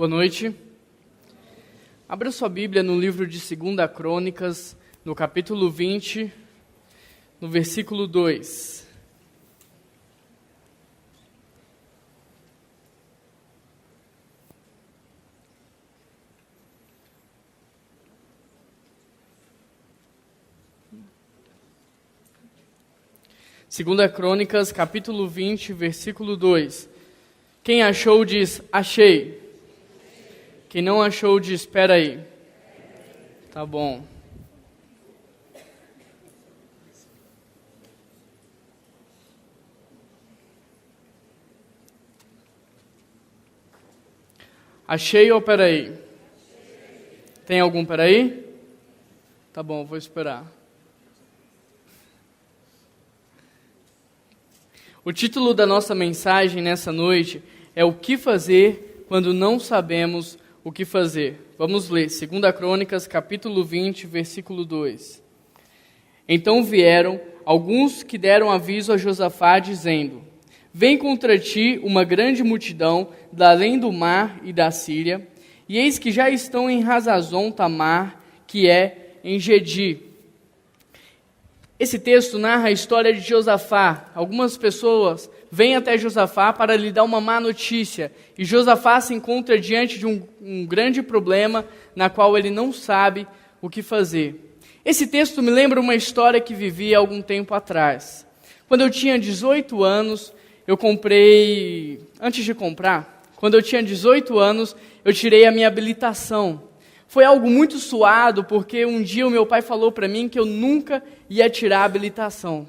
Boa noite. Abra sua Bíblia no livro de 2 Crônicas, no capítulo 20, no versículo 2. Segunda Crônicas, capítulo 20, versículo 2. Quem achou diz, achei. Quem não achou diz, espera aí. Tá bom. Achei ou espera aí? Tem algum espera aí? Tá bom, vou esperar. O título da nossa mensagem nessa noite é O que fazer quando não sabemos o que fazer. Vamos ler, 2 Crônicas, capítulo 20, versículo 2. Então vieram alguns que deram aviso a Josafá, dizendo, vem contra ti uma grande multidão da além do mar e da Síria, e eis que já estão em Hazazon Tamar, que é em Gedi. Esse texto narra a história de Josafá. Algumas pessoas vêm até Josafá para lhe dar uma má notícia. E Josafá se encontra diante de um grande problema na qual ele não sabe o que fazer. Esse texto me lembra uma história que vivi há algum tempo atrás. Quando eu tinha 18 anos, quando eu tinha 18 anos, eu tirei a minha habilitação. Foi algo muito suado, porque um dia o meu pai falou para mim que eu nunca ia tirar a habilitação.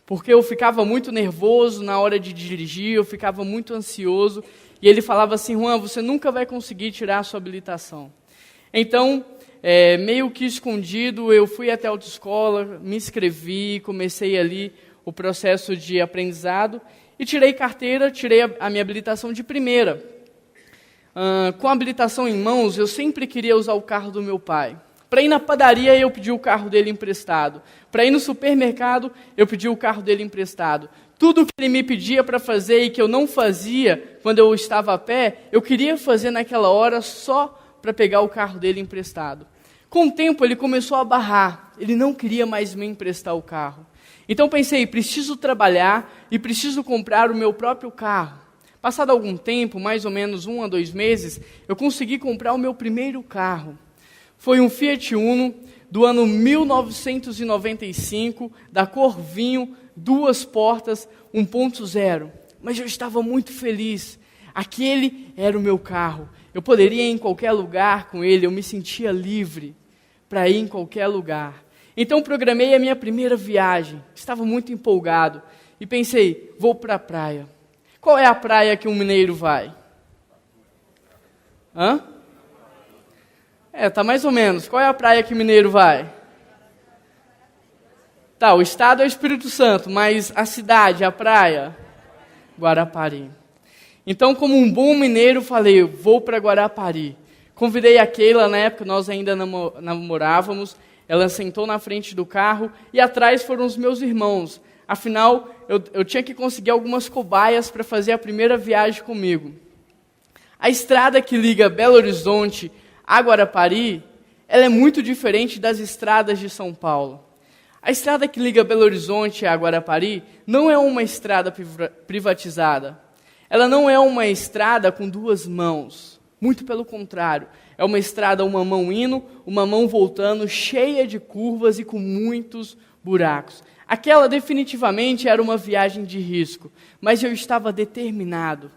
Porque eu ficava muito nervoso na hora de dirigir, eu ficava muito ansioso. E ele falava assim, Juan, você nunca vai conseguir tirar a sua habilitação. Então, meio que escondido, eu fui até a autoescola, me inscrevi, comecei ali o processo de aprendizado. E tirei carteira, tirei a minha habilitação de primeira. Com a habilitação em mãos, eu sempre queria usar o carro do meu pai. Para ir na padaria, eu pedi o carro dele emprestado. Para ir no supermercado, eu pedi o carro dele emprestado. Tudo que ele me pedia para fazer e que eu não fazia quando eu estava a pé, eu queria fazer naquela hora só para pegar o carro dele emprestado. Com o tempo, ele começou a barrar. Ele não queria mais me emprestar o carro. Então pensei, preciso trabalhar e preciso comprar o meu próprio carro. Passado algum tempo, mais ou menos 1 a 2 meses, eu consegui comprar o meu primeiro carro. Foi um Fiat Uno do ano 1995, da cor vinho, 2 portas, 1.0. Mas eu estava muito feliz. Aquele era o meu carro. Eu poderia ir em qualquer lugar com ele, eu me sentia livre para ir em qualquer lugar. Então programei a minha primeira viagem. Estava muito empolgado e pensei, vou para a praia. Qual é a praia que um mineiro vai? Tá mais ou menos. Qual é a praia que o mineiro vai? Tá, o estado é o Espírito Santo, mas a cidade, a praia? Guarapari. Então, como um bom mineiro, falei, vou para Guarapari. Convidei a Keila, na época nós ainda namorávamos, ela sentou na frente do carro e atrás foram os meus irmãos. Afinal, eu tinha que conseguir algumas cobaias para fazer a primeira viagem comigo. A estrada que liga Belo Horizonte a Guarapari, ela é muito diferente das estradas de São Paulo. A estrada que liga Belo Horizonte a Guarapari não é uma estrada privatizada. Ela não é uma estrada com 2 mãos. Muito pelo contrário. É uma estrada, uma mão indo, uma mão voltando, cheia de curvas e com muitos buracos. Aquela definitivamente era uma viagem de risco, mas eu estava determinado.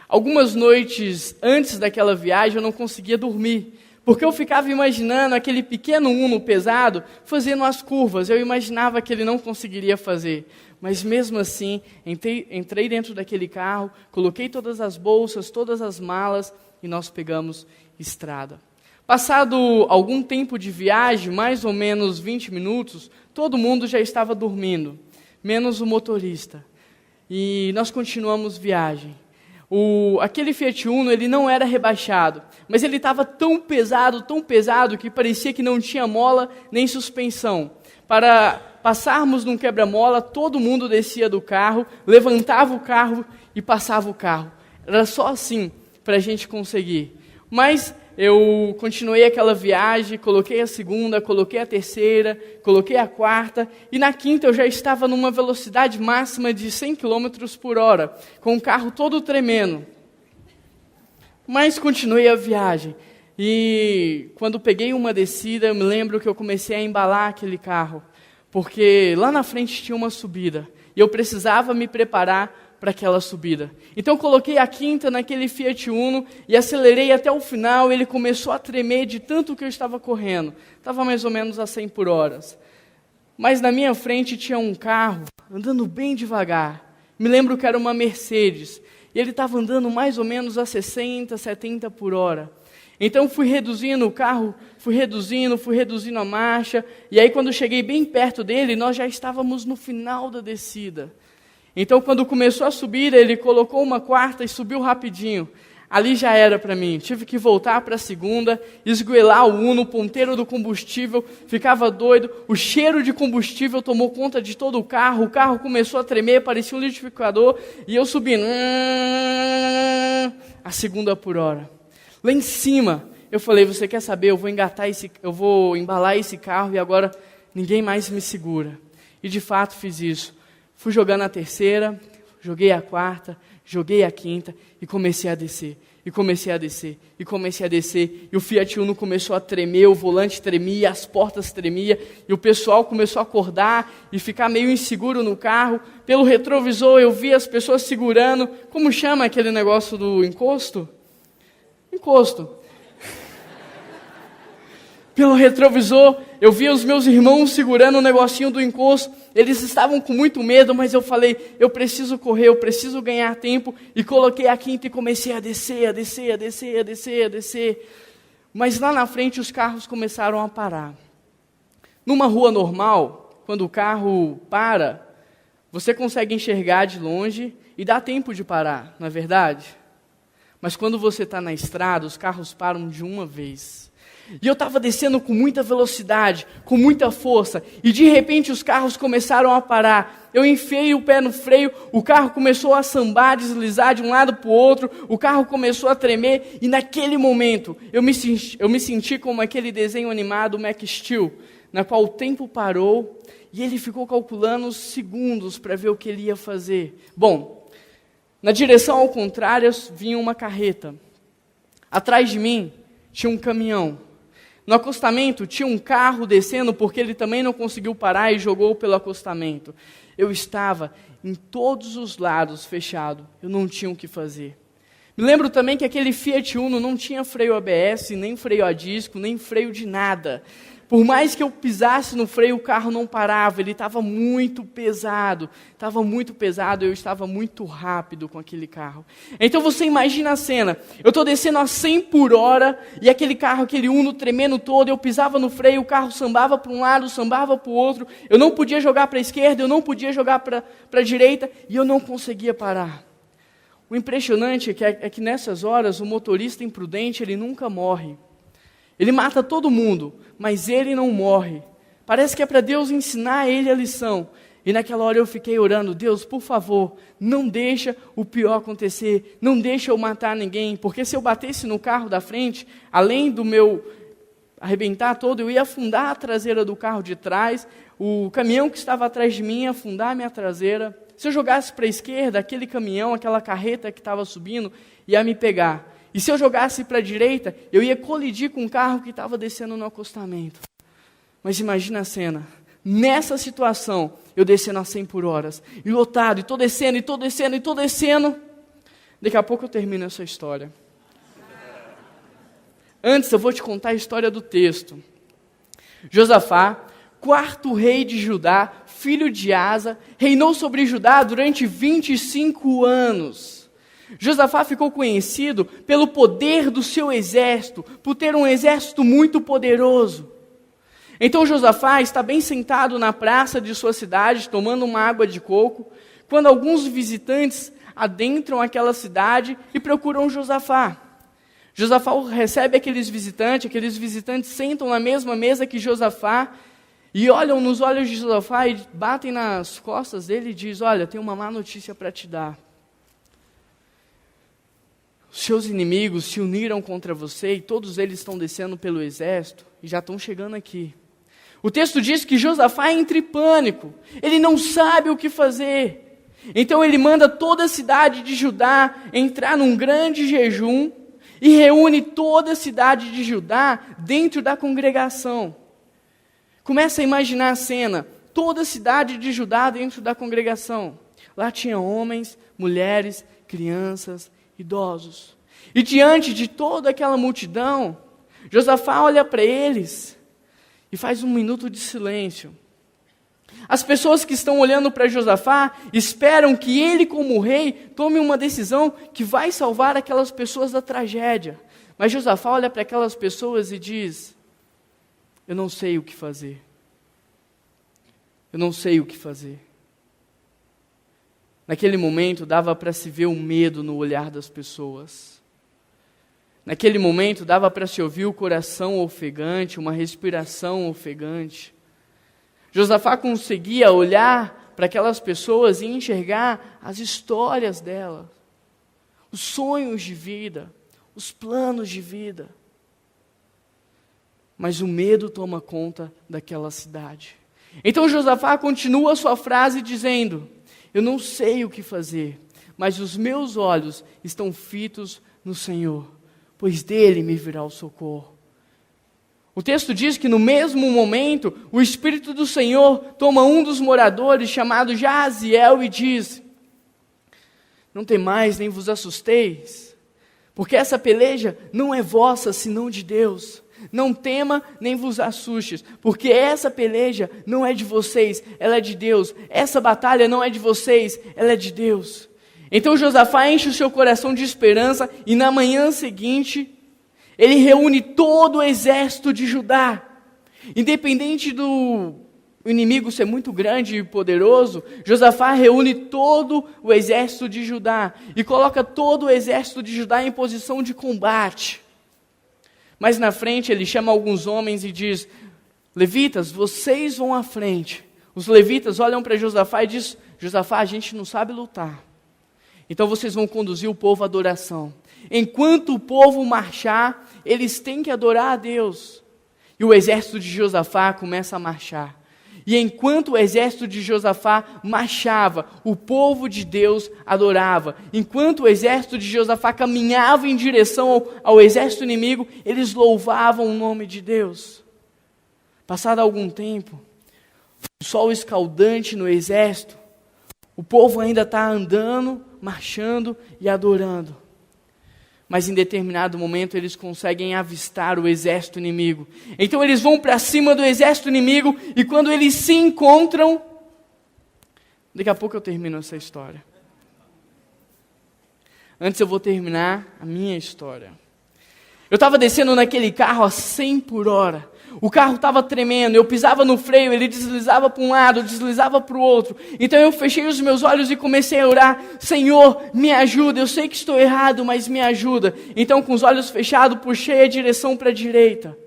Algumas noites antes daquela viagem eu não conseguia dormir, porque eu ficava imaginando aquele pequeno Uno pesado fazendo as curvas. Eu imaginava que ele não conseguiria fazer, mas mesmo assim entrei dentro daquele carro, coloquei todas as bolsas, todas as malas e nós pegamos estrada. Passado algum tempo de viagem, mais ou menos 20 minutos, todo mundo já estava dormindo, menos o motorista. E nós continuamos viagem. Aquele Fiat Uno, ele não era rebaixado, mas ele estava tão pesado, que parecia que não tinha mola nem suspensão. Para passarmos num quebra-mola, todo mundo descia do carro, levantava o carro e passava o carro. Era só assim para a gente conseguir. Mas eu continuei aquela viagem, coloquei a segunda, coloquei a terceira, coloquei a quarta, e na quinta eu já estava numa velocidade máxima de 100 km por hora, com o carro todo tremendo. Mas continuei a viagem, e quando peguei uma descida, eu me lembro que eu comecei a embalar aquele carro, porque lá na frente tinha uma subida, e eu precisava me preparar para aquela subida. Então coloquei a quinta naquele Fiat Uno e acelerei até o final. Ele começou a tremer de tanto que eu estava correndo. Estava mais ou menos a 100 por hora. Mas na minha frente tinha um carro andando bem devagar. Me lembro que era uma Mercedes. E ele estava andando mais ou menos a 60, 70 por hora. Então fui reduzindo o carro, fui reduzindo a marcha. E aí quando cheguei bem perto dele, nós já estávamos no final da descida. Então, quando começou a subir, ele colocou uma quarta e subiu rapidinho. Ali já era para mim. Tive que voltar para a segunda, esgoelar o Uno, o ponteiro do combustível, ficava doido. O cheiro de combustível tomou conta de todo o carro começou a tremer, parecia um liquidificador, e eu subindo. A segunda por hora. Lá em cima, eu falei, você quer saber, eu vou embalar esse carro e agora ninguém mais me segura. E de fato fiz isso. Fui jogando a terceira, joguei a quarta, joguei a quinta e comecei a descer. E comecei a descer. E o Fiat Uno começou a tremer, o volante tremia, as portas tremiam. E o pessoal começou a acordar e ficar meio inseguro no carro. Pelo retrovisor eu vi as pessoas segurando. Como chama aquele negócio do encosto? Encosto. Pelo retrovisor, eu via os meus irmãos segurando o negocinho do encosto. Eles estavam com muito medo, mas eu falei, eu preciso correr, eu preciso ganhar tempo. E coloquei a quinta e comecei a descer. Mas lá na frente os carros começaram a parar. Numa rua normal, quando o carro para, você consegue enxergar de longe e dá tempo de parar, não é verdade? Mas quando você está na estrada, os carros param de uma vez. E eu estava descendo com muita velocidade, com muita força, e de repente os carros começaram a parar. Eu enfiei o pé no freio, o carro começou a sambar, deslizar de um lado para o outro, o carro começou a tremer, e naquele momento eu me senti como aquele desenho animado Max Steel, na qual o tempo parou, e ele ficou calculando os segundos para ver o que ele ia fazer. Bom, na direção ao contrário vinha uma carreta. Atrás de mim tinha um caminhão. No acostamento tinha um carro descendo porque ele também não conseguiu parar e jogou pelo acostamento. Eu estava em todos os lados fechado, eu não tinha o que fazer. Me lembro também que aquele Fiat Uno não tinha freio ABS, nem freio a disco, nem freio de nada. Por mais que eu pisasse no freio, o carro não parava, ele estava muito pesado, eu estava muito rápido com aquele carro. Então você imagina a cena, eu estou descendo a 100 por hora, e aquele carro, aquele Uno tremendo todo, eu pisava no freio, o carro sambava para um lado, sambava para o outro, eu não podia jogar para a esquerda, eu não podia jogar para a direita, e eu não conseguia parar. O impressionante é que nessas horas, o motorista imprudente, ele nunca morre. Ele mata todo mundo, mas ele não morre. Parece que é para Deus ensinar ele a lição. E naquela hora eu fiquei orando, Deus, por favor, não deixa o pior acontecer, não deixa eu matar ninguém, porque se eu batesse no carro da frente, além do meu arrebentar todo, eu ia afundar a traseira do carro de trás, o caminhão que estava atrás de mim ia afundar a minha traseira. Se eu jogasse para a esquerda, aquele caminhão, aquela carreta que estava subindo, ia me pegar. E se eu jogasse para a direita, eu ia colidir com um carro que estava descendo no acostamento. Mas imagina a cena. Nessa situação, eu descendo a 100 por hora, e lotado, e estou descendo. Daqui a pouco eu termino essa história. Antes eu vou te contar a história do texto. Josafá, quarto rei de Judá, filho de Asa, reinou sobre Judá durante 25 anos. Josafá ficou conhecido pelo poder do seu exército, por ter um exército muito poderoso. Então Josafá está bem sentado na praça de sua cidade, tomando uma água de coco, quando alguns visitantes adentram aquela cidade e procuram Josafá. Josafá recebe aqueles visitantes sentam na mesma mesa que Josafá, e olham nos olhos de Josafá e batem nas costas dele e diz, olha, tem uma má notícia para te dar. Os seus inimigos se uniram contra você e todos eles estão descendo pelo exército e já estão chegando aqui. O texto diz que Josafá entra em pânico, ele não sabe o que fazer. Então ele manda toda a cidade de Judá entrar num grande jejum e reúne toda a cidade de Judá dentro da congregação. Começa a imaginar a cena, toda a cidade de Judá dentro da congregação. Lá tinha homens, mulheres, crianças, idosos. E diante de toda aquela multidão, Josafá olha para eles e faz um minuto de silêncio. As pessoas que estão olhando para Josafá esperam que ele, como rei, tome uma decisão que vai salvar aquelas pessoas da tragédia. Mas Josafá olha para aquelas pessoas e diz: eu não sei o que fazer. Eu não sei o que fazer. Naquele momento dava para se ver o medo no olhar das pessoas. Naquele momento dava para se ouvir o coração ofegante, uma respiração ofegante. Josafá conseguia olhar para aquelas pessoas e enxergar as histórias delas, os sonhos de vida, os planos de vida. Mas o medo toma conta daquela cidade. Então Josafá continua a sua frase dizendo: eu não sei o que fazer, mas os meus olhos estão fitos no Senhor, pois dele me virá o socorro. O texto diz que no mesmo momento, o Espírito do Senhor toma um dos moradores, chamado Jaziel, e diz: não temais nem vos assusteis, porque essa peleja não é vossa, senão de Deus. Não tema nem vos assustes, porque essa peleja não é de vocês, ela é de Deus. Essa batalha não é de vocês, ela é de Deus. Então Josafá enche o seu coração de esperança e na manhã seguinte, ele reúne todo o exército de Judá. Independente do inimigo ser muito grande e poderoso, Josafá reúne todo o exército de Judá e coloca todo o exército de Judá em posição de combate. Mas na frente ele chama alguns homens e diz: levitas, vocês vão à frente. Os levitas olham para Josafá e dizem: Josafá, a gente não sabe lutar. Então vocês vão conduzir o povo à adoração. Enquanto o povo marchar, eles têm que adorar a Deus. E o exército de Josafá começa a marchar. E enquanto o exército de Josafá marchava, o povo de Deus adorava. Enquanto o exército de Josafá caminhava em direção ao exército inimigo, eles louvavam o nome de Deus. Passado algum tempo, o sol escaldante no exército, o povo ainda está andando, marchando e adorando. Mas em determinado momento eles conseguem avistar o exército inimigo. Então eles vão para cima do exército inimigo e quando eles se encontram... Daqui a pouco eu termino essa história. Antes eu vou terminar a minha história. Eu estava descendo naquele carro a 100 por hora. O carro estava tremendo, eu pisava no freio, ele deslizava para um lado, deslizava para o outro. Então eu fechei os meus olhos e comecei a orar: Senhor, me ajuda, eu sei que estou errado, mas me ajuda. Então com os olhos fechados, puxei a direção para a direita.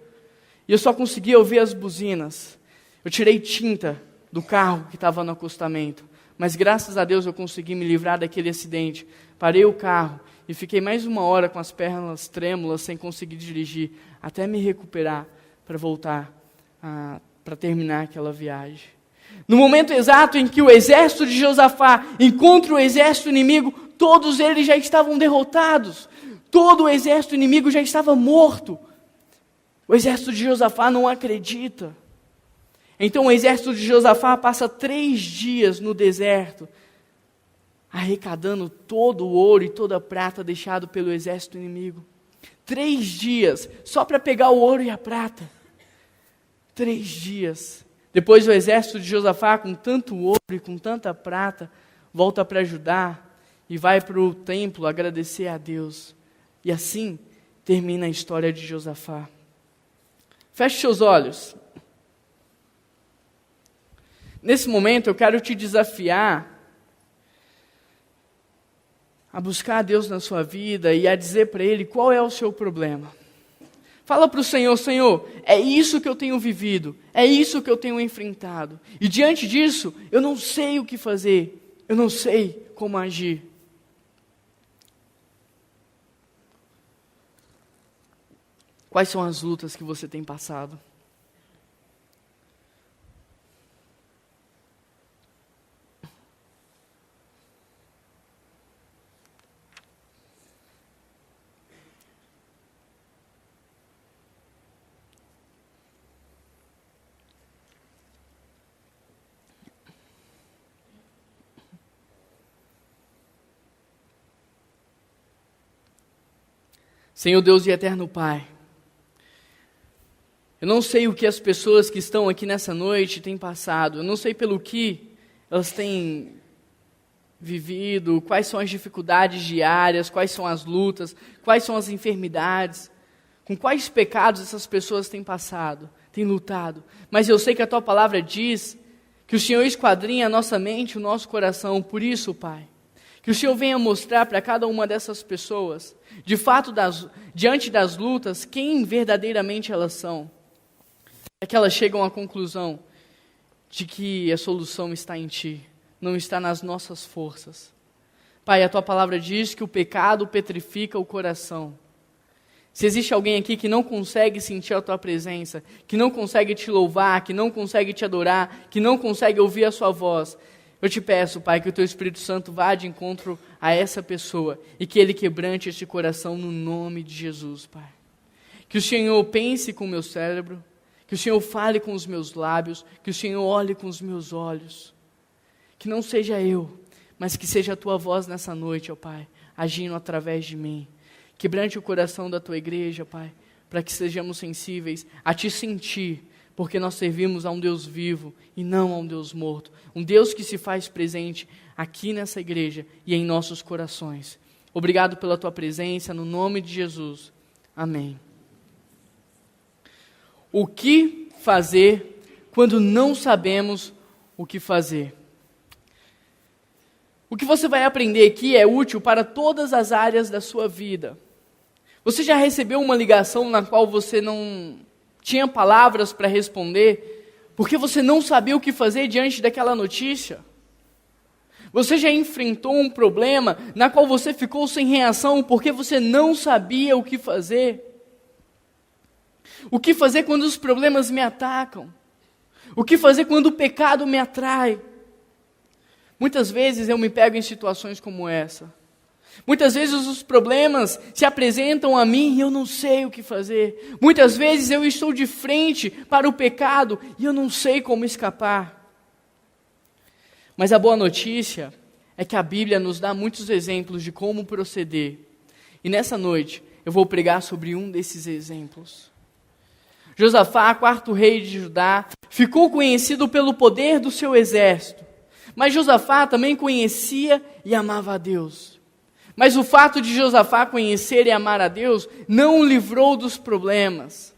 E eu só conseguia ouvir as buzinas. Eu tirei tinta do carro que estava no acostamento. Mas graças a Deus eu consegui me livrar daquele acidente. Parei o carro e fiquei mais 1 hora com as pernas trêmulas, sem conseguir dirigir, até me recuperar para voltar, para terminar aquela viagem. No momento exato em que o exército de Josafá encontra o exército inimigo, todos eles já estavam derrotados. Todo o exército inimigo já estava morto. O exército de Josafá não acredita. Então o exército de Josafá passa 3 dias no deserto, arrecadando todo o ouro e toda a prata deixado pelo exército inimigo. 3 dias, só para pegar o ouro e a prata. 3 dias. Depois o exército de Josafá, com tanto ouro e com tanta prata, volta para Judá e vai para o templo agradecer a Deus. E assim termina a história de Josafá. Feche seus olhos. Nesse momento eu quero te desafiar a buscar a Deus na sua vida e a dizer para Ele qual é o seu problema. Fala para o Senhor: Senhor, é isso que eu tenho vivido, é isso que eu tenho enfrentado. E diante disso, eu não sei o que fazer, eu não sei como agir. Quais são as lutas que você tem passado? Senhor Deus e eterno Pai, eu não sei o que as pessoas que estão aqui nessa noite têm passado, eu não sei pelo que elas têm vivido, quais são as dificuldades diárias, quais são as lutas, quais são as enfermidades, com quais pecados essas pessoas têm passado, têm lutado. Mas eu sei que a Tua palavra diz que o Senhor esquadrinha a nossa mente, o nosso coração. Por isso, Pai, que o Senhor venha mostrar para cada uma dessas pessoas, de fato, diante das lutas, quem verdadeiramente elas são. É que elas chegam à conclusão de que a solução está em Ti, não está nas nossas forças. Pai, a Tua palavra diz que o pecado petrifica o coração. Se existe alguém aqui que não consegue sentir a Tua presença, que não consegue Te louvar, que não consegue Te adorar, que não consegue ouvir a Sua voz, eu Te peço, Pai, que o Teu Espírito Santo vá de encontro a essa pessoa e que Ele quebrante esse coração no nome de Jesus, Pai. Que o Senhor pense com o meu cérebro, que o Senhor fale com os meus lábios, que o Senhor olhe com os meus olhos. Que não seja eu, mas que seja a Tua voz nessa noite, ó Pai, agindo através de mim. Quebrante o coração da Tua igreja, Pai, para que sejamos sensíveis a Te sentir, porque nós servimos a um Deus vivo e não a um Deus morto. Um Deus que se faz presente aqui nessa igreja e em nossos corações. Obrigado pela Tua presença, no nome de Jesus. Amém. O que fazer quando não sabemos o que fazer? O que você vai aprender aqui é útil para todas as áreas da sua vida. Você já recebeu uma ligação na qual você não tinha palavras para responder, porque você não sabia o que fazer diante daquela notícia? Você já enfrentou um problema na qual você ficou sem reação porque você não sabia o que fazer? O que fazer quando os problemas me atacam? O que fazer quando o pecado me atrai? Muitas vezes eu me pego em situações como essa. Muitas vezes os problemas se apresentam a mim e eu não sei o que fazer. Muitas vezes eu estou de frente para o pecado e eu não sei como escapar. Mas a boa notícia é que a Bíblia nos dá muitos exemplos de como proceder. E nessa noite eu vou pregar sobre um desses exemplos. Josafá, quarto rei de Judá, ficou conhecido pelo poder do seu exército. Mas Josafá também conhecia e amava a Deus. Mas o fato de Josafá conhecer e amar a Deus não o livrou dos problemas.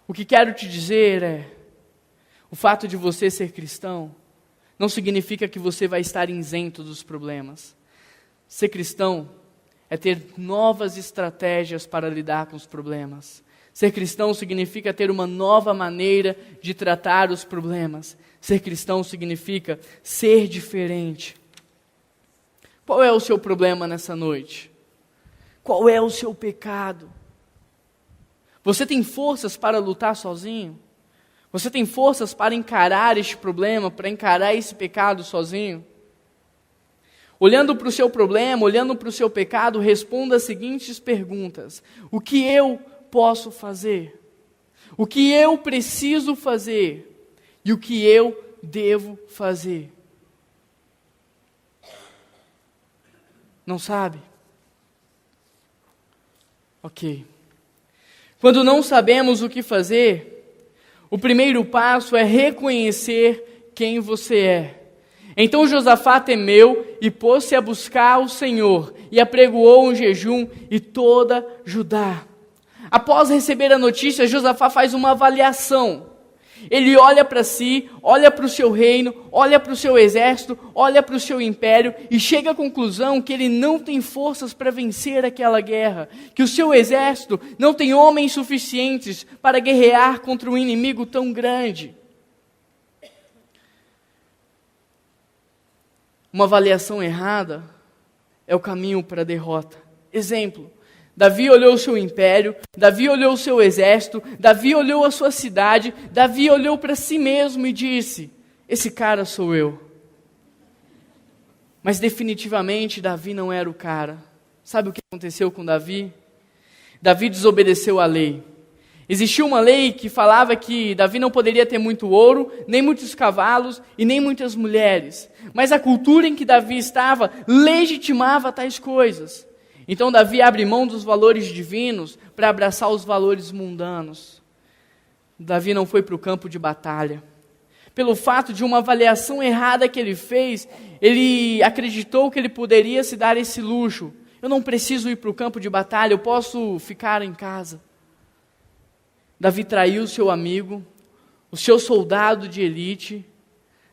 O que quero te dizer é, o fato de você ser cristão não significa que você vai estar isento dos problemas. Ser cristão é ter novas estratégias para lidar com os problemas. Ser cristão significa ter uma nova maneira de tratar os problemas. Ser cristão significa ser diferente. Qual é o seu problema nessa noite? Qual é o seu pecado? Você tem forças para lutar sozinho? Você tem forças para encarar este problema, para encarar esse pecado sozinho? Olhando para o seu problema, olhando para o seu pecado, responda as seguintes perguntas. O que eu posso fazer? O que eu preciso fazer? E o que eu devo fazer? Não sabe? Ok. Quando não sabemos o que fazer, o primeiro passo é reconhecer quem você é. Então Josafá temeu e pôs-se a buscar o Senhor e apregoou um jejum e toda Judá. Após receber a notícia, Josafá faz uma avaliação. Ele olha para si, olha para o seu reino, olha para o seu exército, olha para o seu império e chega à conclusão que ele não tem forças para vencer aquela guerra, que o seu exército não tem homens suficientes para guerrear contra um inimigo tão grande. Uma avaliação errada é o caminho para a derrota. Exemplo, Davi olhou o seu império, Davi olhou o seu exército, Davi olhou a sua cidade, Davi olhou para si mesmo e disse: esse cara sou eu. Mas definitivamente Davi não era o cara. Sabe o que aconteceu com Davi? Davi desobedeceu à lei. Existia uma lei que falava que Davi não poderia ter muito ouro, nem muitos cavalos e nem muitas mulheres. Mas a cultura em que Davi estava legitimava tais coisas. Então Davi abre mão dos valores divinos para abraçar os valores mundanos. Davi não foi para o campo de batalha. Pelo fato de uma avaliação errada que ele fez, ele acreditou que ele poderia se dar esse luxo. Eu não preciso ir para o campo de batalha, eu posso ficar em casa. Davi traiu seu amigo, o seu soldado de elite.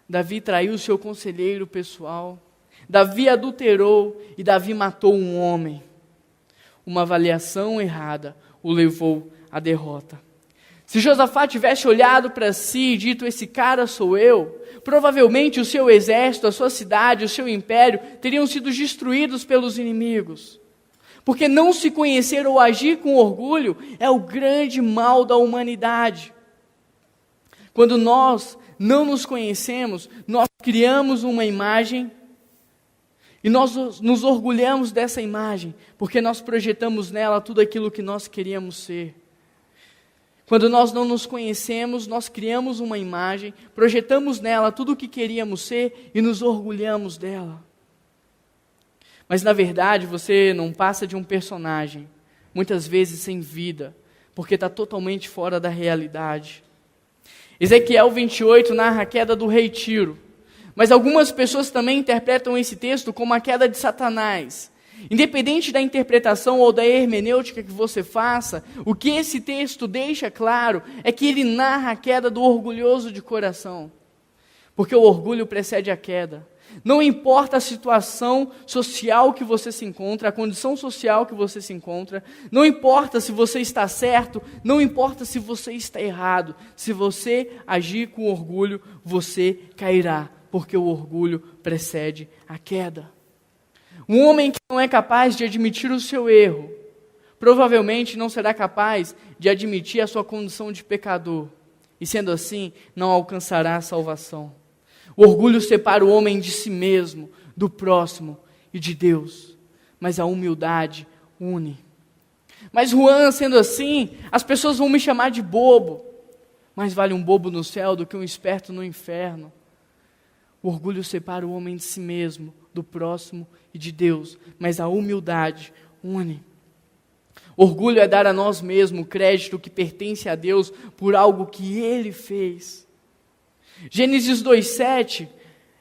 Davi traiu o seu conselheiro pessoal. Davi adulterou e Davi matou um homem. Uma avaliação errada o levou à derrota. Se Josafá tivesse olhado para si e dito: esse cara sou eu, provavelmente o seu exército, a sua cidade, o seu império teriam sido destruídos pelos inimigos. Porque não se conhecer ou agir com orgulho é o grande mal da humanidade. Quando nós não nos conhecemos, nós criamos uma imagem e nós nos orgulhamos dessa imagem, porque nós projetamos nela tudo aquilo que nós queríamos ser. Quando nós não nos conhecemos, nós criamos uma imagem, projetamos nela tudo o que queríamos ser e nos orgulhamos dela. Mas na verdade você não passa de um personagem, muitas vezes sem vida, porque está totalmente fora da realidade. Ezequiel 28 narra a queda do rei Tiro, mas algumas pessoas também interpretam esse texto como a queda de Satanás. Independente da interpretação ou da hermenêutica que você faça, o que esse texto deixa claro é que ele narra a queda do orgulhoso de coração, porque o orgulho precede a queda. Não importa a situação social que você se encontra, a condição social que você se encontra, não importa se você está certo, não importa se você está errado, se você agir com orgulho, você cairá, porque o orgulho precede a queda. Um homem que não é capaz de admitir o seu erro, provavelmente não será capaz de admitir a sua condição de pecador, e sendo assim, não alcançará a salvação. O orgulho separa o homem de si mesmo, do próximo e de Deus. Mas a humildade une. Mas Juan, sendo assim, as pessoas vão me chamar de bobo. Mais vale um bobo no céu do que um esperto no inferno. O orgulho separa o homem de si mesmo, do próximo e de Deus. Mas a humildade une. Orgulho é dar a nós mesmos o crédito que pertence a Deus por algo que Ele fez. Gênesis 2:7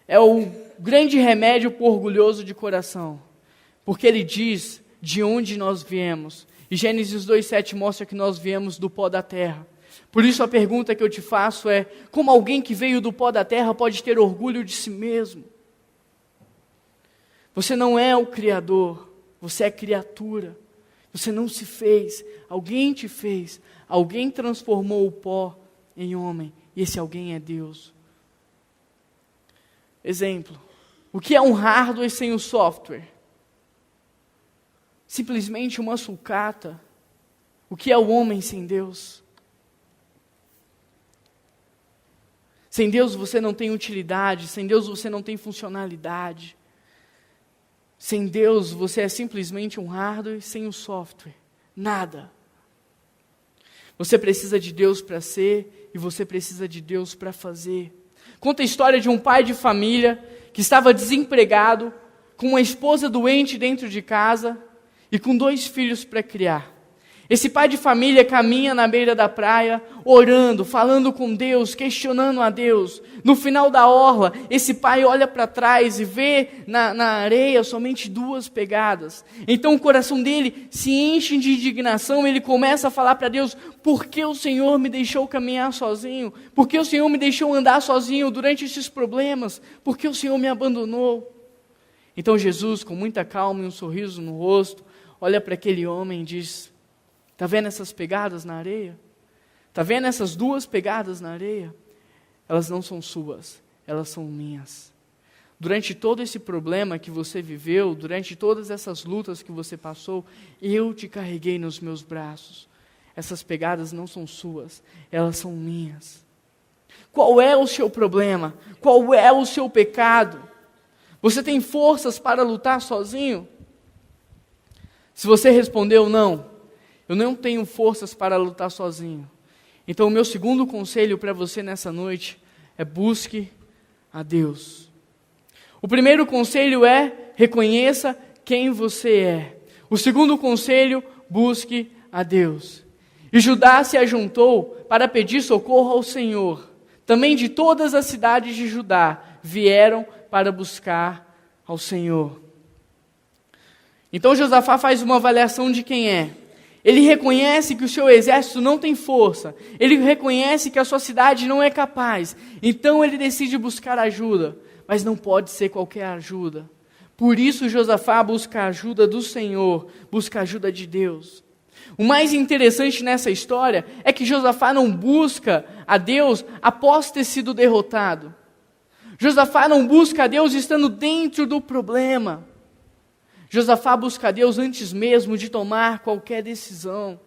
é o grande remédio para o orgulhoso de coração, porque ele diz de onde nós viemos, e Gênesis 2:7 mostra que nós viemos do pó da terra. Por isso a pergunta que eu te faço é: como alguém que veio do pó da terra pode ter orgulho de si mesmo? Você não é o Criador, você é criatura, você não se fez, alguém te fez, alguém transformou o pó em homem. E esse alguém é Deus. Exemplo. O que é um hardware sem o software? Simplesmente uma sucata. O que é o homem sem Deus? Sem Deus você não tem utilidade. Sem Deus você não tem funcionalidade. Sem Deus você é simplesmente um hardware sem o software. Nada. Você precisa de Deus para ser e você precisa de Deus para fazer. Conta a história de um pai de família que estava desempregado, com uma esposa doente dentro de casa e com 2 filhos para criar. Esse pai de família caminha na beira da praia, orando, falando com Deus, questionando a Deus. No final da orla, esse pai olha para trás e vê na areia somente 2 pegadas. Então o coração dele se enche de indignação, ele começa a falar para Deus: por que o Senhor me deixou caminhar sozinho? Por que o Senhor me deixou andar sozinho durante esses problemas? Por que o Senhor me abandonou? Então Jesus, com muita calma e um sorriso no rosto, olha para aquele homem e diz: está vendo essas pegadas na areia? Está vendo essas 2 pegadas na areia? Elas não são suas, elas são minhas. durante todo esse problema que você viveu, durante todas essas lutas que você passou, eu te carreguei nos meus braços. Essas pegadas não são suas, elas são minhas. Qual é o seu problema? Qual é o seu pecado? Você tem forças para lutar sozinho? Se você respondeu não, eu não tenho forças para lutar sozinho. Então o meu segundo conselho para você nessa noite é busque a Deus. O primeiro conselho é reconheça quem você é. O segundo conselho, busque a Deus. E Judá se ajuntou para pedir socorro ao Senhor. Também de todas as cidades de Judá vieram para buscar ao Senhor. Então Josafá faz uma avaliação de quem é. Ele reconhece que o seu exército não tem força. Ele reconhece que a sua cidade não é capaz. Então ele decide buscar ajuda. Mas não pode ser qualquer ajuda. Por isso Josafá busca a ajuda do Senhor, busca a ajuda de Deus. O mais interessante nessa história é que Josafá não busca a Deus após ter sido derrotado. Josafá não busca a Deus estando dentro do problema. Josafá busca a Deus antes mesmo de tomar qualquer decisão.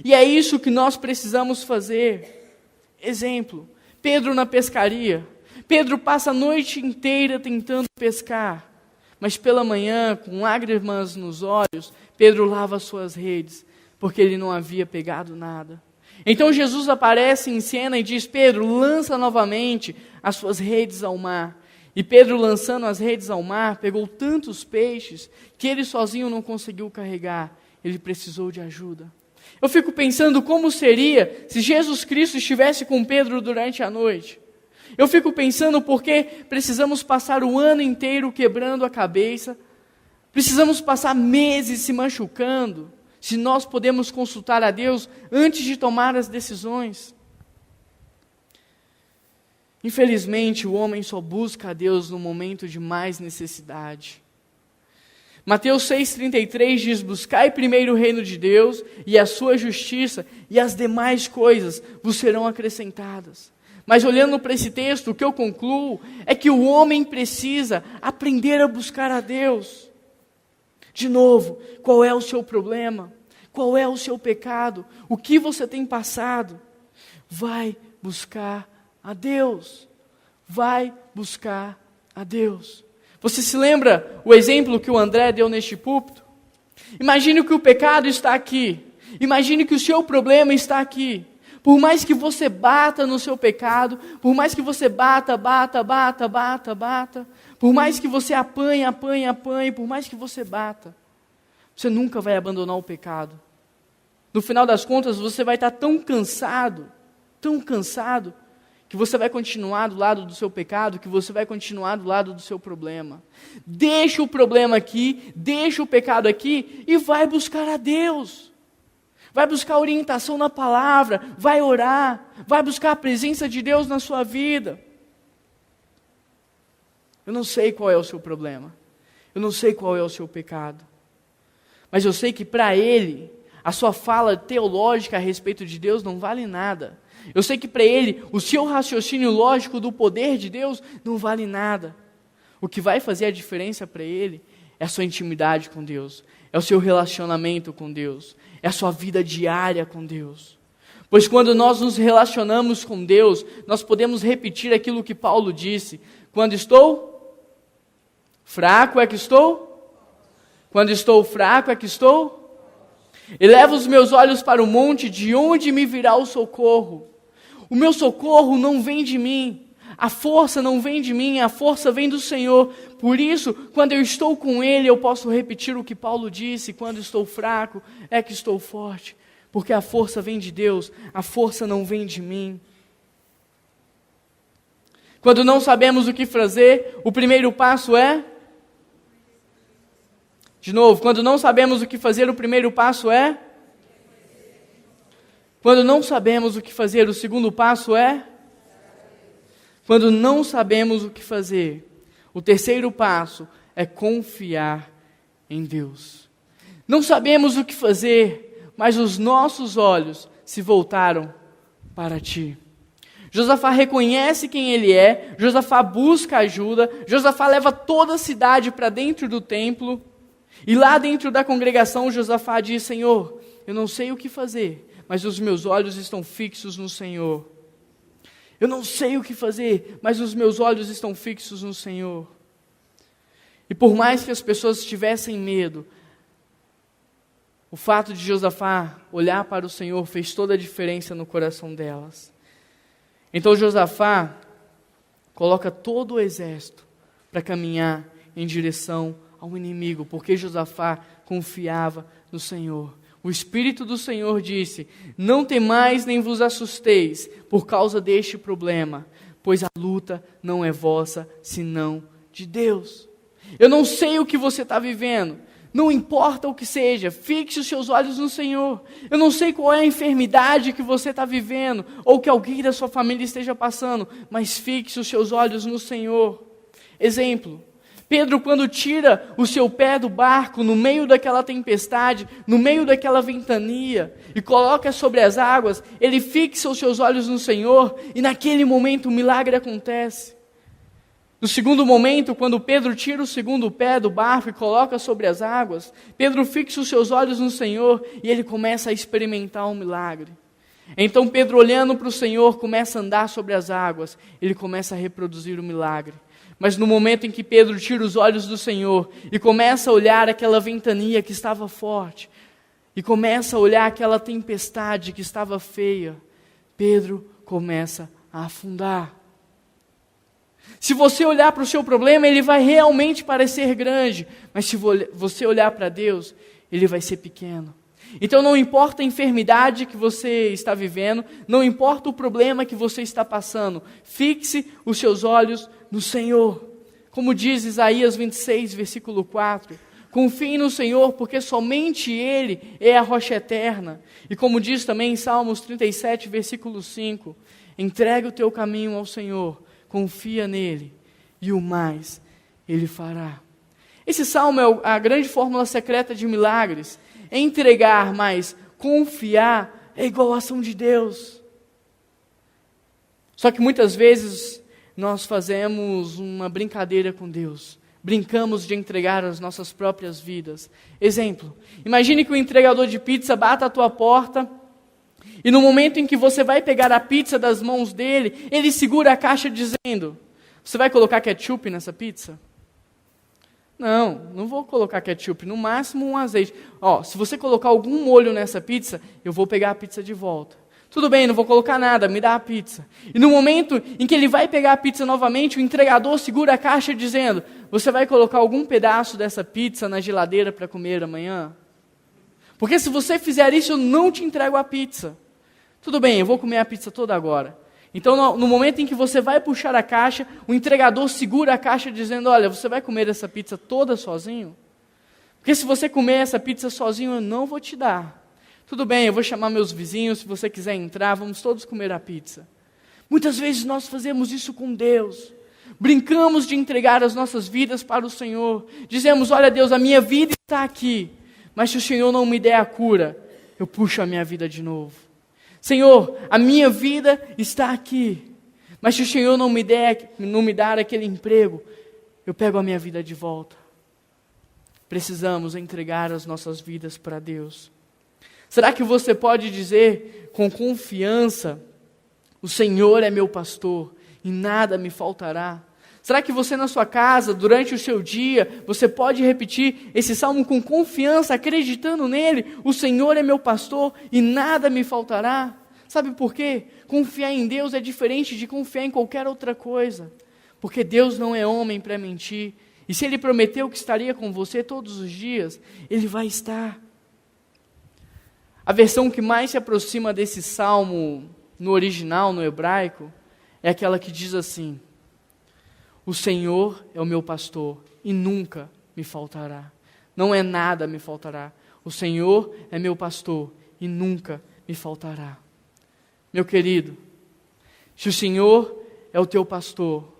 E é isso que nós precisamos fazer. Exemplo, Pedro na pescaria. Pedro passa a noite inteira tentando pescar. Mas pela manhã, com lágrimas nos olhos, Pedro lava suas redes, porque ele não havia pegado nada. Então Jesus aparece em cena e diz: Pedro, lança novamente as suas redes ao mar. E Pedro, lançando as redes ao mar, pegou tantos peixes que ele sozinho não conseguiu carregar. Ele precisou de ajuda. Eu fico pensando como seria se Jesus Cristo estivesse com Pedro durante a noite. Eu fico pensando porque precisamos passar o ano inteiro quebrando a cabeça, precisamos passar meses se machucando, se nós podemos consultar a Deus antes de tomar as decisões. Infelizmente, o homem só busca a Deus no momento de mais necessidade. Mateus 6,33 diz: buscai primeiro o reino de Deus e a sua justiça, e as demais coisas vos serão acrescentadas. Mas olhando para esse texto, o que eu concluo é que o homem precisa aprender a buscar a Deus. De novo, qual é o seu problema? Qual é o seu pecado? O que você tem passado? Vai buscar a Deus. Vai buscar a Deus. Você se lembra o exemplo que o André deu neste púlpito? Imagine que o pecado está aqui. Imagine que o seu problema está aqui. Por mais que você bata no seu pecado, por mais que você bata, por mais que você apanhe, por mais que você bata, você nunca vai abandonar o pecado. No final das contas, você vai estar tão cansado, que você vai continuar do lado do seu pecado, que você vai continuar do lado do seu problema. Deixa o problema aqui, deixa o pecado aqui e vai buscar a Deus. Vai buscar orientação na palavra, vai orar, vai buscar a presença de Deus na sua vida. Eu não sei qual é o seu problema, eu não sei qual é o seu pecado, mas eu sei que para ele, a sua fala teológica a respeito de Deus não vale nada. Eu sei que para ele, o seu raciocínio lógico do poder de Deus não vale nada. O que vai fazer a diferença para ele é a sua intimidade com Deus, é o seu relacionamento com Deus, é a sua vida diária com Deus. Pois quando nós nos relacionamos com Deus, nós podemos repetir aquilo que Paulo disse: quando estou fraco é que estou, quando estou fraco é que estou. Elevo os meus olhos para o monte, de onde me virá o socorro? O meu socorro não vem de mim, a força não vem de mim, a força vem do Senhor. Por isso, quando eu estou com Ele, eu posso repetir o que Paulo disse: quando estou fraco, é que estou forte. Porque a força vem de Deus, a força não vem de mim. Quando não sabemos o que fazer, o primeiro passo é... De novo, quando não sabemos o que fazer, o primeiro passo é... Quando não sabemos o que fazer, o segundo passo é... Quando não sabemos o que fazer, o terceiro passo é confiar em Deus. Não sabemos o que fazer, mas os nossos olhos se voltaram para Ti. Josafá reconhece quem ele é, Josafá busca ajuda, Josafá leva toda a cidade para dentro do templo, e lá dentro da congregação Josafá diz: Senhor, eu não sei o que fazer, mas os meus olhos estão fixos no Senhor. Eu não sei o que fazer, mas os meus olhos estão fixos no Senhor. E por mais que as pessoas tivessem medo, o fato de Josafá olhar para o Senhor fez toda a diferença no coração delas. Então Josafá coloca todo o exército para caminhar em direção ao inimigo, porque Josafá confiava no Senhor. O Espírito do Senhor disse: não temais nem vos assusteis por causa deste problema, pois a luta não é vossa, senão de Deus. Eu não sei o que você está vivendo, não importa o que seja, fixe os seus olhos no Senhor. Eu não sei qual é a enfermidade que você está vivendo, ou que alguém da sua família esteja passando, mas fixe os seus olhos no Senhor. Exemplo: Pedro, quando tira o seu pé do barco no meio daquela tempestade, no meio daquela ventania, e coloca sobre as águas, ele fixa os seus olhos no Senhor, e naquele momento o milagre acontece. No segundo momento, quando Pedro tira o segundo pé do barco e coloca sobre as águas, Pedro fixa os seus olhos no Senhor, e ele começa a experimentar um milagre. Então Pedro, olhando para o Senhor, começa a andar sobre as águas, ele começa a reproduzir o milagre. Mas no momento em que Pedro tira os olhos do Senhor e começa a olhar aquela ventania que estava forte, e começa a olhar aquela tempestade que estava feia, Pedro começa a afundar. Se você olhar para o seu problema, ele vai realmente parecer grande, mas se você olhar para Deus, ele vai ser pequeno. Então não importa a enfermidade que você está vivendo, não importa o problema que você está passando, fixe os seus olhos no Senhor. Como diz Isaías 26, versículo 4, confie no Senhor, porque somente Ele é a rocha eterna. E como diz também em Salmos 37, versículo 5, entregue o teu caminho ao Senhor, confia nele, e o mais Ele fará. Esse salmo é a grande fórmula secreta de milagres. É entregar, mas confiar é igual a ação de Deus. Só que muitas vezes nós fazemos uma brincadeira com Deus. Brincamos de entregar as nossas próprias vidas. Exemplo: imagine que o entregador de pizza bata à tua porta, e no momento em que você vai pegar a pizza das mãos dele, ele segura a caixa dizendo: você vai colocar ketchup nessa pizza? Não vou colocar ketchup, no máximo um azeite. Se você colocar algum molho nessa pizza, eu vou pegar a pizza de volta. Tudo bem, não vou colocar nada, me dá a pizza. E no momento em que ele vai pegar a pizza novamente, o entregador segura a caixa dizendo: você vai colocar algum pedaço dessa pizza na geladeira para comer amanhã? Porque se você fizer isso, eu não te entrego a pizza. Tudo bem, eu vou comer a pizza toda agora. Então, no momento em que você vai puxar a caixa, o entregador segura a caixa dizendo: olha, você vai comer essa pizza toda sozinho? Porque se você comer essa pizza sozinho, eu não vou te dar. Tudo bem, eu vou chamar meus vizinhos, se você quiser entrar, vamos todos comer a pizza. Muitas vezes nós fazemos isso com Deus. Brincamos de entregar as nossas vidas para o Senhor. Dizemos: olha Deus, a minha vida está aqui, mas se o Senhor não me der a cura, eu puxo a minha vida de novo. Senhor, a minha vida está aqui, mas se o Senhor não me dar aquele emprego, eu pego a minha vida de volta. Precisamos entregar as nossas vidas para Deus. Será que você pode dizer com confiança: o Senhor é meu pastor e nada me faltará? Será que você na sua casa, durante o seu dia, você pode repetir esse salmo com confiança, acreditando nele? O Senhor é meu pastor e nada me faltará. Sabe por quê? Confiar em Deus é diferente de confiar em qualquer outra coisa. Porque Deus não é homem para mentir. E se Ele prometeu que estaria com você todos os dias, Ele vai estar. A versão que mais se aproxima desse salmo no original, no hebraico, é aquela que diz assim: o Senhor é o meu pastor e nunca me faltará. Não é nada me faltará. O Senhor é meu pastor e nunca me faltará. Meu querido, se o Senhor é o teu pastor,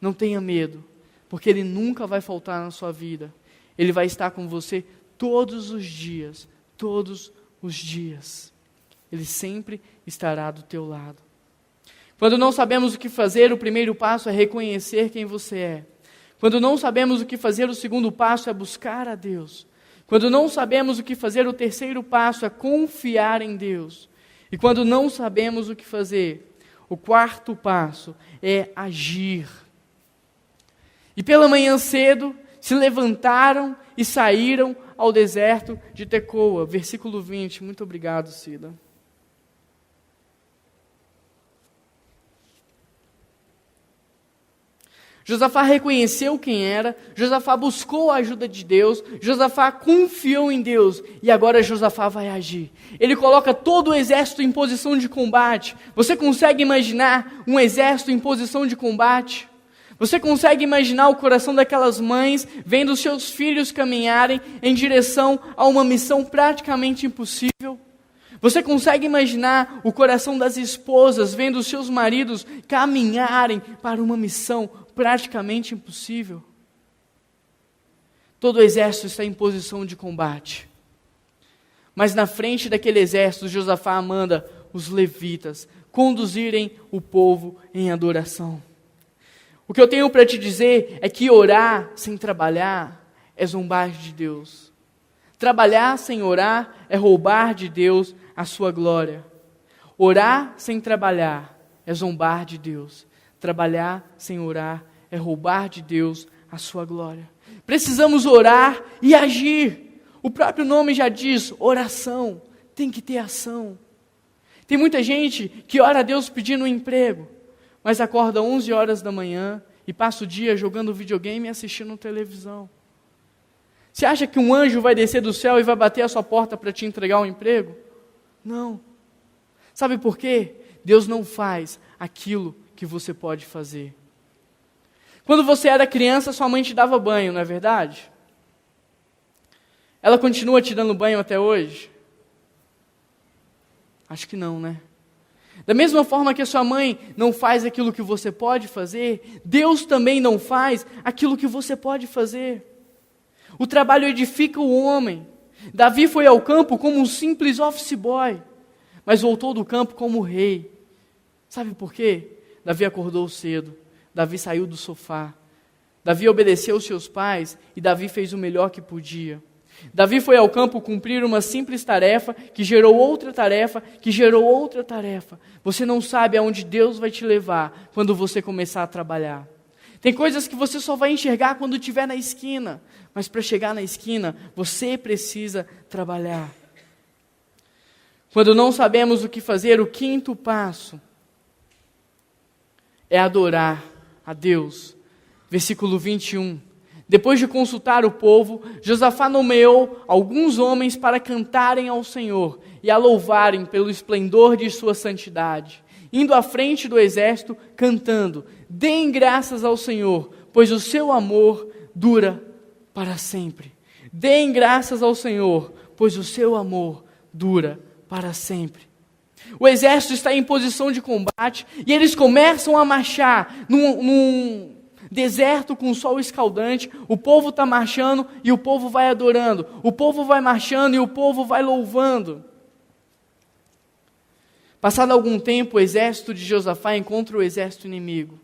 não tenha medo, porque Ele nunca vai faltar na sua vida. Ele vai estar com você todos os dias, todos os dias. Ele sempre estará do teu lado. Quando não sabemos o que fazer, o primeiro passo é reconhecer quem você é. Quando não sabemos o que fazer, o segundo passo é buscar a Deus. Quando não sabemos o que fazer, o terceiro passo é confiar em Deus. E quando não sabemos o que fazer, o quarto passo é agir. E pela manhã cedo, se levantaram e saíram ao deserto de Tecoa. Versículo 20. Muito obrigado, Cida. Josafá reconheceu quem era, Josafá buscou a ajuda de Deus, Josafá confiou em Deus, e agora Josafá vai agir. Ele coloca todo o exército em posição de combate. Você consegue imaginar um exército em posição de combate? Você consegue imaginar o coração daquelas mães vendo seus filhos caminharem em direção a uma missão praticamente impossível? Você consegue imaginar o coração das esposas vendo seus maridos caminharem para uma missão praticamente impossível? Todo o exército está em posição de combate. Mas na frente daquele exército, Josafá manda os levitas conduzirem o povo em adoração. O que eu tenho para te dizer é que orar sem trabalhar é zombar de Deus. Trabalhar sem orar é roubar de Deus a sua glória. Orar sem trabalhar é zombar de Deus. Trabalhar sem orar é roubar de Deus a sua glória. Precisamos orar e agir. O próprio nome já diz, oração. Tem que ter ação. Tem muita gente que ora a Deus pedindo um emprego, mas acorda 11 horas da manhã e passa o dia jogando videogame e assistindo televisão. Você acha que um anjo vai descer do céu e vai bater a sua porta para te entregar um emprego? Não. Sabe por quê? Deus não faz aquilo que você pode fazer. Quando você era criança, sua mãe te dava banho, não é verdade? Ela continua te dando banho até hoje? Acho que não, né? Da mesma forma que a sua mãe não faz aquilo que você pode fazer, Deus também não faz aquilo que você pode fazer. O trabalho edifica o homem. Davi foi ao campo como um simples office boy, mas voltou do campo como rei. Sabe por quê? Davi acordou cedo, Davi saiu do sofá, Davi obedeceu aos seus pais e Davi fez o melhor que podia. Davi foi ao campo cumprir uma simples tarefa, que gerou outra tarefa, que gerou outra tarefa. Você não sabe aonde Deus vai te levar quando você começar a trabalhar. Tem coisas que você só vai enxergar quando estiver na esquina, mas para chegar na esquina, você precisa trabalhar. Quando não sabemos o que fazer, o quinto passo é adorar a Deus. Versículo 21. Depois de consultar o povo, Josafá nomeou alguns homens para cantarem ao Senhor e a louvarem pelo esplendor de sua santidade, indo à frente do exército, cantando: deem graças ao Senhor, pois o seu amor dura para sempre. Deem graças ao Senhor, pois o seu amor dura para sempre. O exército está em posição de combate e eles começam a marchar num deserto com sol escaldante. O povo está marchando e o povo vai adorando. O povo vai marchando e o povo vai louvando. Passado algum tempo, o exército de Josafá encontra o exército inimigo.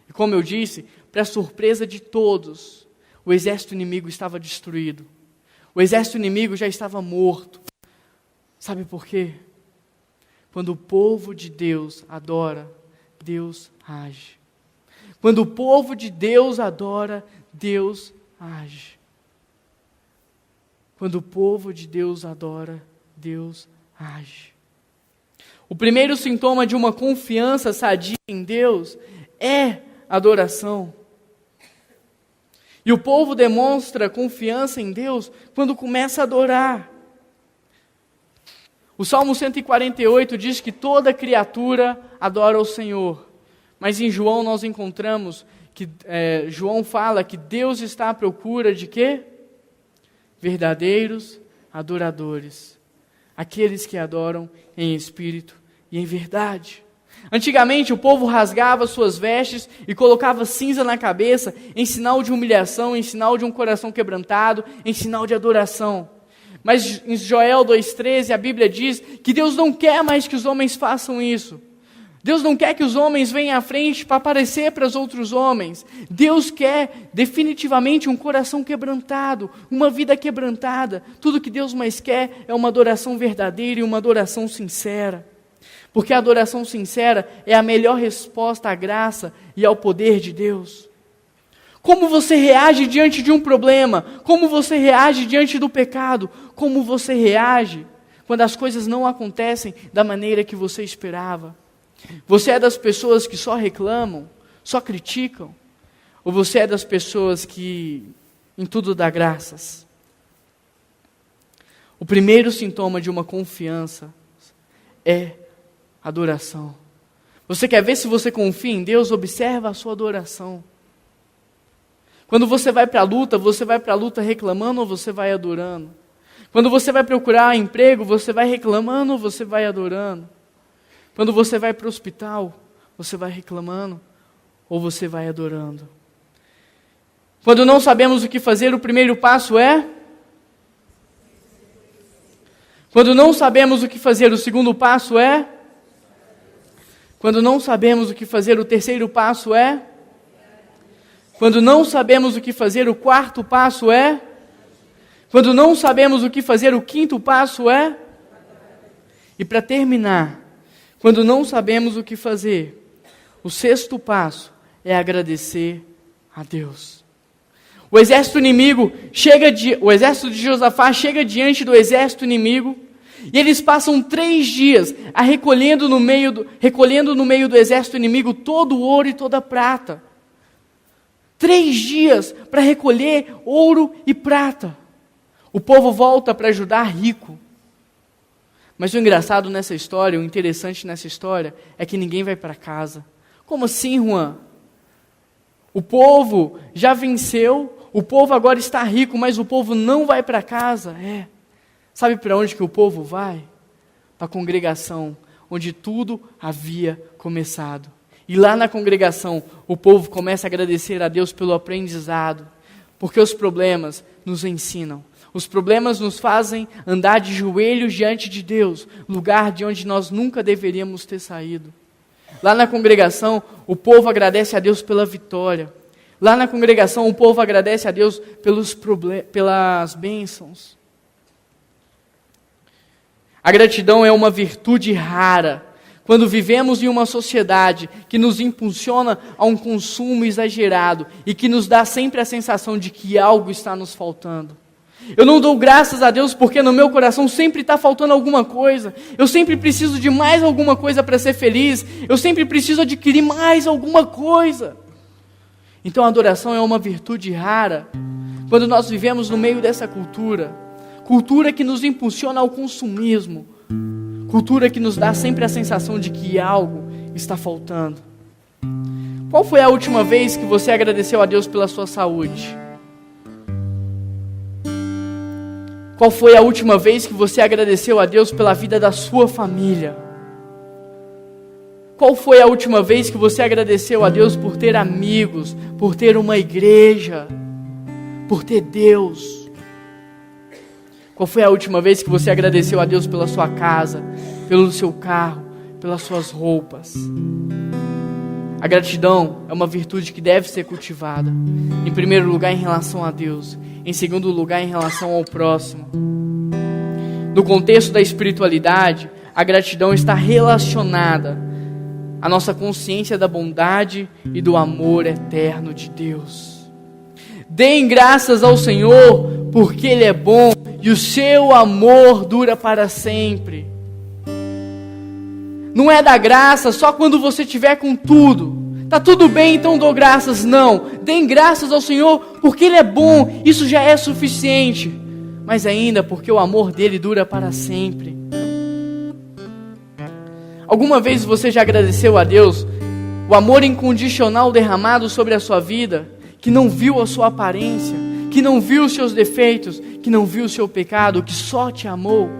E como eu disse, para surpresa de todos, o exército inimigo estava destruído. O exército inimigo já estava morto. Sabe por quê? Quando o povo de Deus adora, Deus age. Quando o povo de Deus adora, Deus age. Quando o povo de Deus adora, Deus age. O primeiro sintoma de uma confiança sadia em Deus é adoração. E o povo demonstra confiança em Deus quando começa a adorar. O Salmo 148 diz que toda criatura adora o Senhor. Mas em João nós encontramos que João fala que Deus está à procura de quê? Verdadeiros adoradores. Aqueles que adoram em espírito e em verdade. Antigamente o povo rasgava suas vestes e colocava cinza na cabeça em sinal de humilhação, em sinal de um coração quebrantado, em sinal de adoração. Mas em Joel 2,13 a Bíblia diz que Deus não quer mais que os homens façam isso. Deus não quer que os homens venham à frente para aparecer para os outros homens. Deus quer definitivamente um coração quebrantado, uma vida quebrantada. Tudo que Deus mais quer é uma adoração verdadeira e uma adoração sincera. Porque a adoração sincera é a melhor resposta à graça e ao poder de Deus. Como você reage diante de um problema? Como você reage diante do pecado? Como você reage quando as coisas não acontecem da maneira que você esperava? Você é das pessoas que só reclamam, só criticam? Ou você é das pessoas que em tudo dá graças? O primeiro sintoma de uma confiança é adoração. Você quer ver se você confia em Deus? Observa a sua adoração. Quando você vai para a luta reclamando ou você vai adorando? Quando você vai procurar emprego, você vai reclamando ou você vai adorando? Quando você vai para o hospital, você vai reclamando ou você vai adorando? Quando não sabemos o que fazer, o primeiro passo é? Quando não sabemos o que fazer, o segundo passo é? Quando não sabemos o que fazer, o terceiro passo é? Quando não sabemos o que fazer, o quarto passo é? Quando não sabemos o que fazer, o quinto passo é? E para terminar, quando não sabemos o que fazer, o sexto passo é agradecer a Deus. O exército de Josafá chega diante do exército inimigo e eles passam 3 dias recolhendo no meio do exército inimigo todo o ouro e toda a prata. 3 dias para recolher ouro e prata. O povo volta para Judá rico. Mas o engraçado nessa história, o interessante nessa história, é que ninguém vai para casa. Como assim, Juan? O povo já venceu, o povo agora está rico, mas o povo não vai para casa. Sabe para onde que o povo vai? Para a congregação, onde tudo havia começado. E lá na congregação, o povo começa a agradecer a Deus pelo aprendizado, porque os problemas nos ensinam. Os problemas nos fazem andar de joelhos diante de Deus, lugar de onde nós nunca deveríamos ter saído. Lá na congregação, o povo agradece a Deus pela vitória. Lá na congregação, o povo agradece a Deus pelas bênçãos. A gratidão é uma virtude rara. Quando vivemos em uma sociedade que nos impulsiona a um consumo exagerado e que nos dá sempre a sensação de que algo está nos faltando. Eu não dou graças a Deus porque no meu coração sempre está faltando alguma coisa. Eu sempre preciso de mais alguma coisa para ser feliz. Eu sempre preciso adquirir mais alguma coisa. Então a adoração é uma virtude rara quando nós vivemos no meio dessa cultura. Cultura que nos impulsiona ao consumismo. Cultura que nos dá sempre a sensação de que algo está faltando. Qual foi a última vez que você agradeceu a Deus pela sua saúde? Qual foi a última vez que você agradeceu a Deus pela vida da sua família? Qual foi a última vez que você agradeceu a Deus por ter amigos, por ter uma igreja, por ter Deus? Qual foi a última vez que você agradeceu a Deus pela sua casa, pelo seu carro, pelas suas roupas? A gratidão é uma virtude que deve ser cultivada. Em primeiro lugar, em relação a Deus. Em segundo lugar, em relação ao próximo. No contexto da espiritualidade, a gratidão está relacionada à nossa consciência da bondade e do amor eterno de Deus. Deem graças ao Senhor, porque Ele é bom e o seu amor dura para sempre. Não é dar graça só quando você estiver com tudo. Tá tudo bem, então dou graças. Não, deem graças ao Senhor porque Ele é bom, isso já é suficiente. Mas ainda porque o amor dEle dura para sempre. Alguma vez você já agradeceu a Deus o amor incondicional derramado sobre a sua vida, que não viu a sua aparência, que não viu os seus defeitos, que não viu o seu pecado, que só te amou?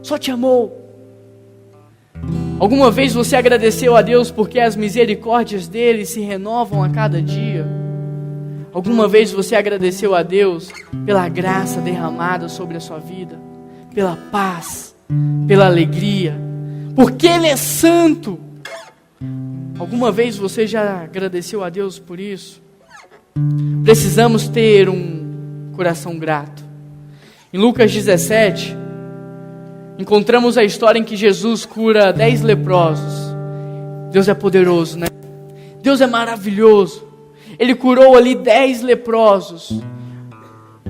Só te amou. Alguma vez você agradeceu a Deus porque as misericórdias dEle se renovam a cada dia? Alguma vez você agradeceu a Deus pela graça derramada sobre a sua vida? Pela paz, pela alegria? Porque Ele é santo. Alguma vez você já agradeceu a Deus por isso? Precisamos ter um coração grato. Em Lucas 17, encontramos a história em que Jesus cura 10 leprosos. Deus é poderoso, né? Deus é maravilhoso. Ele curou ali 10 leprosos.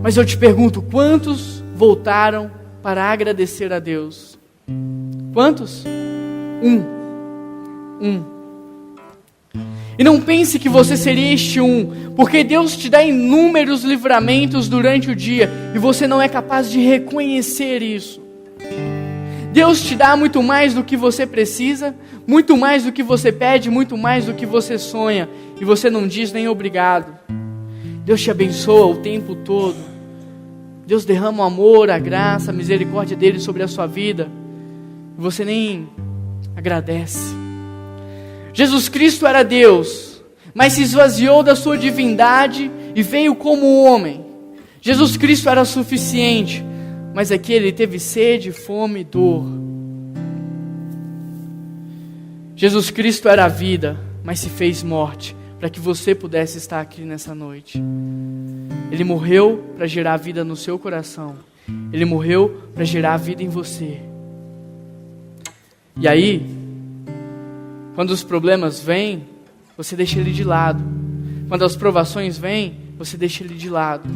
Mas eu te pergunto, quantos voltaram para agradecer a Deus? Quantos? Um. E não pense que você seria este um, porque Deus te dá inúmeros livramentos durante o dia e você não é capaz de reconhecer isso. Deus te dá muito mais do que você precisa, muito mais do que você pede, muito mais do que você sonha, e você não diz nem obrigado. Deus te abençoa o tempo todo. Deus derrama o amor, a graça, a misericórdia dele sobre a sua vida, e você nem agradece. Jesus Cristo era Deus, mas se esvaziou da sua divindade e veio como homem. Jesus Cristo era suficiente, mas aqui ele teve sede, fome e dor. Jesus Cristo era a vida, mas se fez morte, para que você pudesse estar aqui nessa noite. Ele morreu para gerar vida no seu coração. Ele morreu para gerar vida em você. E aí, quando os problemas vêm, você deixa ele de lado. Quando as provações vêm, você deixa ele de lado.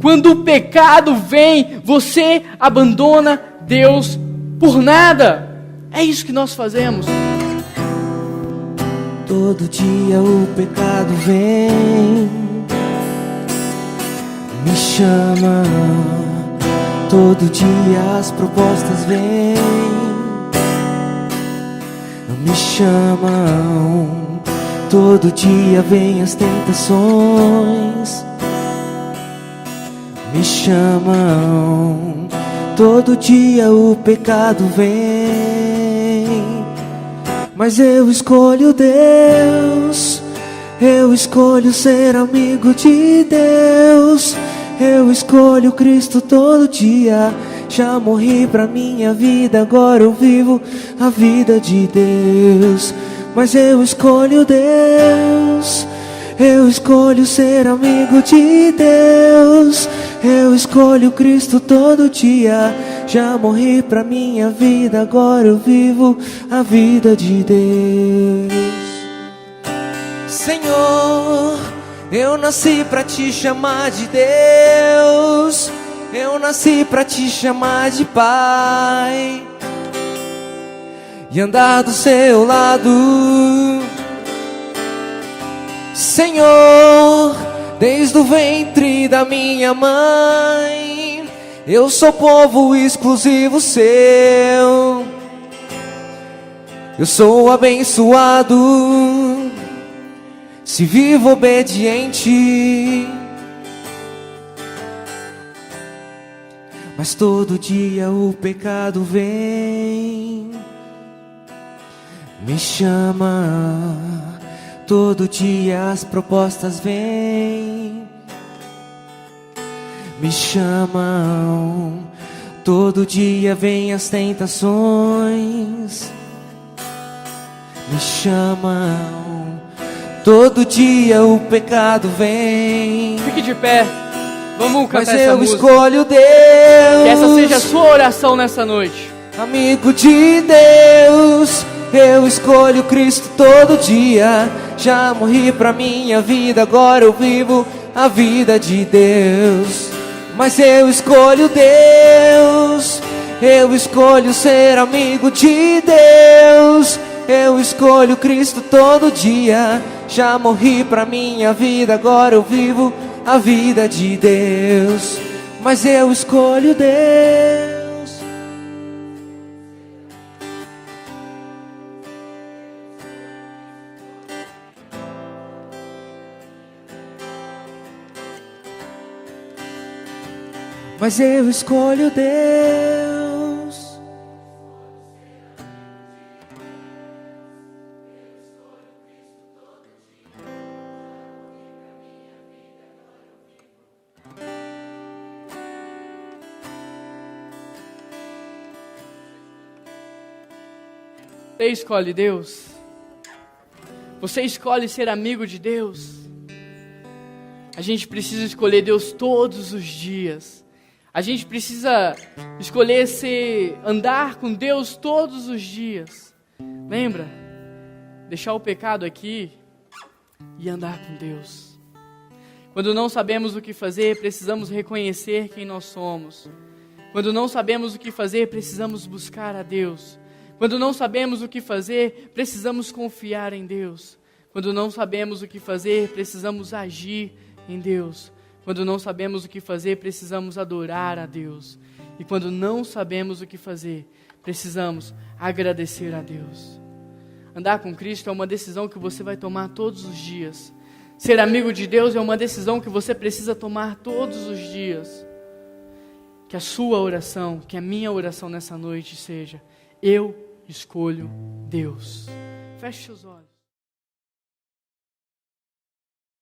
Quando o pecado vem, você abandona Deus por nada. É isso que nós fazemos. Todo dia o pecado vem, me chama. Todo dia as propostas vêm, me chamam. Todo dia vem as tentações, me chamam. Todo dia o pecado vem, mas eu escolho Deus. Eu escolho ser amigo de Deus. Eu escolho Cristo todo dia. Já morri pra minha vida, agora eu vivo a vida de Deus. Mas eu escolho Deus. Eu escolho ser amigo de Deus. Eu escolho Cristo todo dia. Já morri pra minha vida, agora eu vivo a vida de Deus. Senhor, eu nasci pra te chamar de Deus. Eu nasci pra te chamar de Pai e andar do seu lado. Senhor, desde o ventre da minha mãe, eu sou povo exclusivo seu. Eu sou abençoado se vivo obediente. Mas todo dia o pecado vem, me chama. Todo dia as propostas vêm, me chamam. Todo dia vem as tentações, me chamam. Todo dia o pecado vem. Fique de pé. Vamos cantar mas essa eu música. Escolho Deus. Que essa seja a sua oração nessa noite. Amigo de Deus, eu escolho Cristo todo dia. Já morri pra minha vida, agora eu vivo a vida de Deus. Mas eu escolho Deus. Eu escolho ser amigo de Deus. Eu escolho Cristo todo dia. Já morri pra minha vida, agora eu vivo a vida de Deus. Mas eu escolho Deus. Mas eu escolho Deus. Você escolhe Deus? Você escolhe ser amigo de Deus? A gente precisa escolher Deus todos os dias. A gente precisa escolher andar com Deus todos os dias. Lembra? Deixar o pecado aqui e andar com Deus. Quando não sabemos o que fazer, precisamos reconhecer quem nós somos. Quando não sabemos o que fazer, precisamos buscar a Deus. Quando não sabemos o que fazer, precisamos confiar em Deus. Quando não sabemos o que fazer, precisamos agir em Deus. Quando não sabemos o que fazer, precisamos adorar a Deus. E quando não sabemos o que fazer, precisamos agradecer a Deus. Andar com Cristo é uma decisão que você vai tomar todos os dias. Ser amigo de Deus é uma decisão que você precisa tomar todos os dias. Que a sua oração, que a minha oração nessa noite seja: eu escolho Deus. Feche seus olhos.